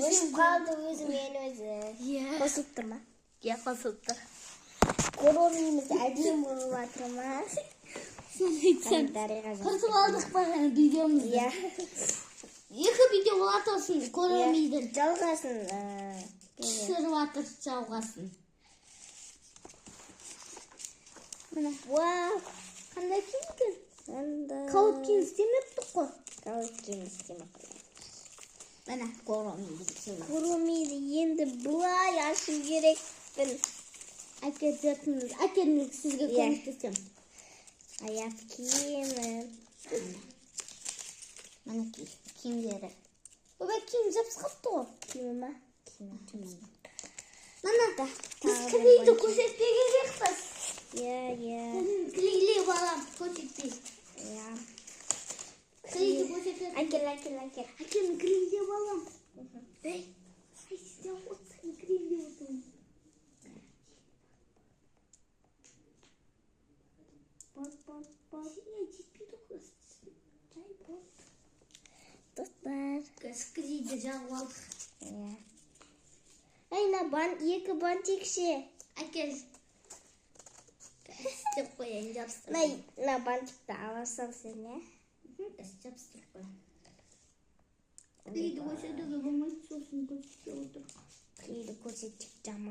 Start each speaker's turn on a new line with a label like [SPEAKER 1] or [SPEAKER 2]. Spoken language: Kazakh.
[SPEAKER 1] Өшіп қалды өзімен өзі. Қосылып тұр ма?
[SPEAKER 2] Иә, қосылып тұр.
[SPEAKER 1] Коромиіміз әдем болып жатыр ма?
[SPEAKER 2] Қыртып алдық па видеомызды?
[SPEAKER 1] Иә.
[SPEAKER 2] Екі видео болады осын коромидің.
[SPEAKER 1] Жалғасын.
[SPEAKER 2] Пісіріп жатыр жалғасын.
[SPEAKER 1] Мына. Вау. Қандай киінген?
[SPEAKER 2] Қауыт киім істемепті қой.
[SPEAKER 1] Қауыт киім істемеп.
[SPEAKER 2] Мына коромиді.
[SPEAKER 1] Коромиді енді бұлай ашу керекпін.
[SPEAKER 2] Әкелмек сізге көмектесем.
[SPEAKER 1] Аяқ киімі.
[SPEAKER 2] Мына киімдері. Оба киім жапсы қапты ғой.
[SPEAKER 1] Киімі ма?
[SPEAKER 2] Мана да. Біз клейді көрсетпей керекпіз.
[SPEAKER 1] Иә.
[SPEAKER 2] Клейлі балам көрсетпей.
[SPEAKER 1] Иә.
[SPEAKER 2] Клейді көрсетпей.
[SPEAKER 1] Әкел.
[SPEAKER 2] Әкелін клейлі балам. Ай, сізден отсың клейлі отың. Бат. Жетпейді қөстісін. Жай бат.
[SPEAKER 1] Достар.
[SPEAKER 2] Клейді жағып алдық.
[SPEAKER 1] Иә. Айна екі бантикше.
[SPEAKER 2] Әкел. Істеп қойайын жапсыр.
[SPEAKER 1] На бантикті аласың сен, е?
[SPEAKER 2] Жапсыр қойайын. Клейді көрсетуге болмайды, сосын көрсете отыр.
[SPEAKER 1] Клейді көрсетіп жаман.